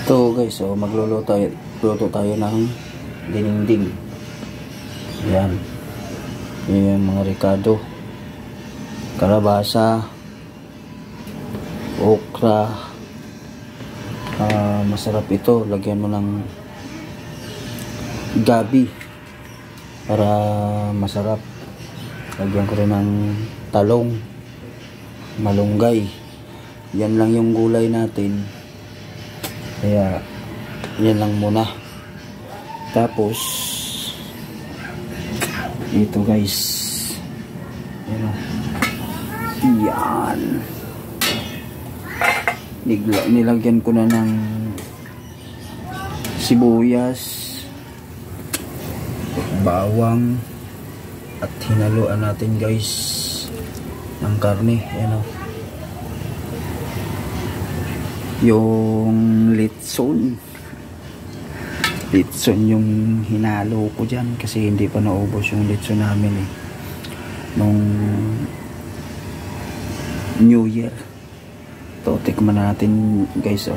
Ito guys, so luto tayo ng dinding. Yan. Yan yung mga ricado. Kalabasa. Okra. Masarap ito. Lagyan mo ng gabi para masarap. Lagyan ko rin ng talong, malunggay. Yan lang yung gulay natin. Kaya yan lang muna. Tapos ito guys, yan, nilagyan ko na ng sibuyas, bawang, at hinaluan natin guys ng karne. Yan o, yung litson yung hinalo ko dyan kasi hindi pa naubos yung litson namin nung New Year. Ito, tikman natin guys.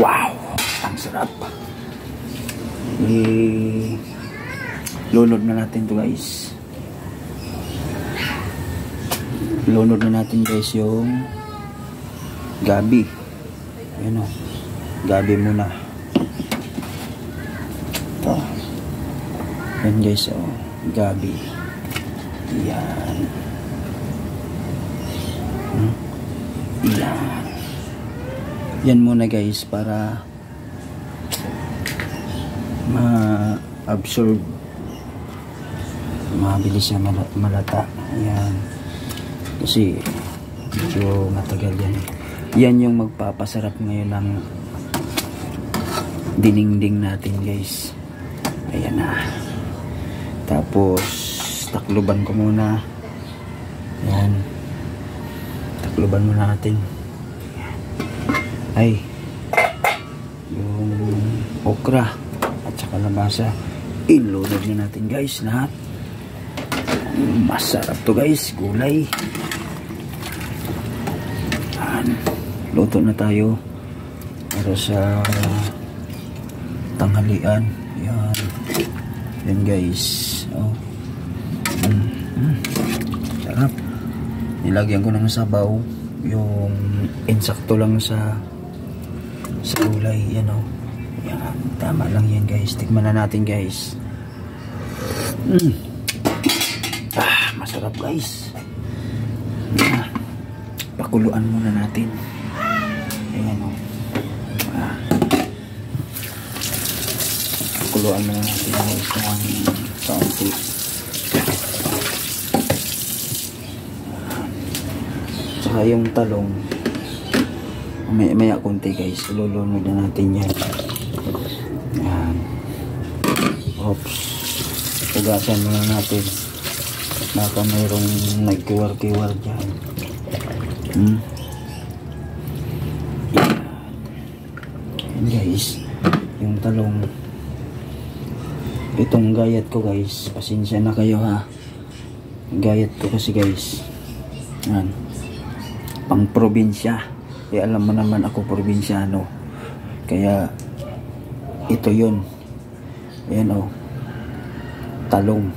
Wow, ang sarap. Lunod na natin to guys. Lunod na natin guys yung gabi. Ayan o, gabi muna. Ito. Ayan guys o, gabi. Yan. Yan. Yan muna guys para ma-absorb, mabilis siya malata. Yan. Kasi medyo matagal yan. Yan yung magpapasarap ngayon ng dininding natin guys. Ayan na. Tapos takluban ko muna. Yan. Takluban muna natin. Ay, yung okra at saka labasa ilunod na natin guys lahat. Masarap to guys, gulay. Luto na tayo para sa tanghalian. Yan. Yan guys. Oh. Sarap. Nilagyan ko ng sabaw. Yung insakto lang sa gulay. Yan o. Yan. Tama lang yan guys. Tikman na natin guys. Masarap guys. Pakuluan muna natin. Ayan o. Pakuluan muna natin guys ng kaunti. Tsaka yung talong maya kunti guys. Ilulunod na natin yan. Ayan. Oops. Ugasan muna natin. Baka mayroong nagkiwar-kiwar dyan. Yan guys, yung talong, itong gayat ko guys, pasensya na kayo ha, gayat ko kasi guys, yan, pang probinsya. Alam mo naman ako probinsyano, kaya ito yun. Ayan o, talong,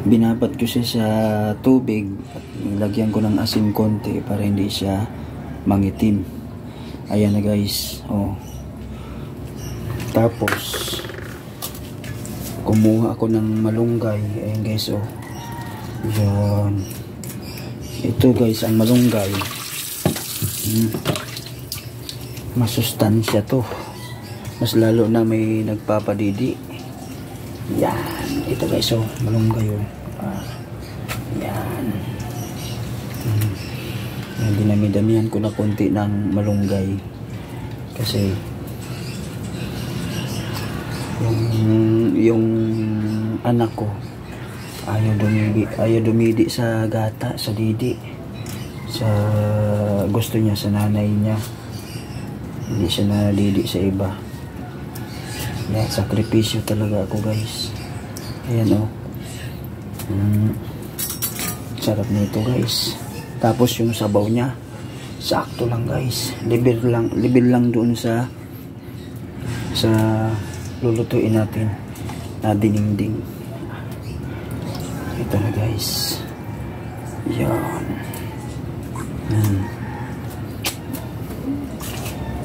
binabat ko siya sa tubig at nilagyan ko ng asin konti para hindi siya mangitim. Ayan na guys. Oh. Tapos kumuha ako ng malunggay. Ayan guys. Oh. Yan. Ito guys ang malunggay. Masustansya to. Mas lalo na may nagpapadidi. Yan. Ito guys. Oh. Malunggay. Oh. Yan. Dinami-damihan ko na konti ng malunggay kasi yung anak ko ayaw dumidi sa gata, sa didi, sa gusto niya sa nanay niya, hindi siya nadidi sa iba. Yan, sakripisyo talaga ako guys. Ayan o. Sarap nito guys. Tapos yung sabaw niya, sakto lang guys, level lang doon sa lulutuin natin na dinding. Ito na guys, yan.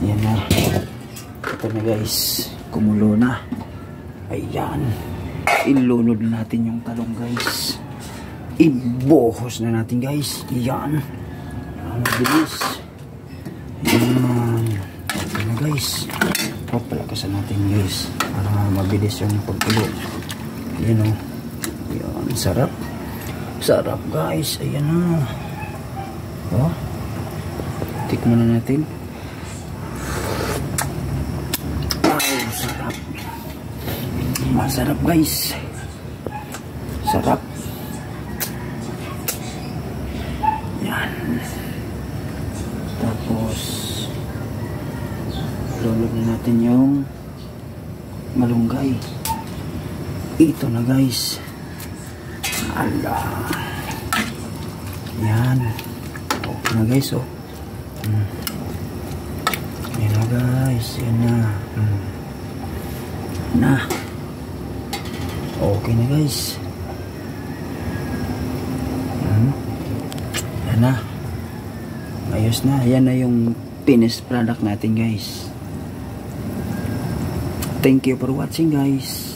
Yan na, ito na guys, kumulo na. Ayan, ilunod natin yung talong guys, ibuhos na natin guys. Yan, mabilis. Yan, ito na guys, papalakasan natin guys para mabilis yung pagkulo. Yan o, yan, sarap guys. Ayan o, oh, tikman na natin. Sarap. Masarap guys. Sarap. Yan. Tapos lulog na natin yung malunggay. Ito na guys. Ala. Yan. Okay na guys, oh. Yan na guys. Yan na. Na. Okay na guys. Yan na. Ayos na. Yan na yung finished product natin guys. Thank you for watching guys.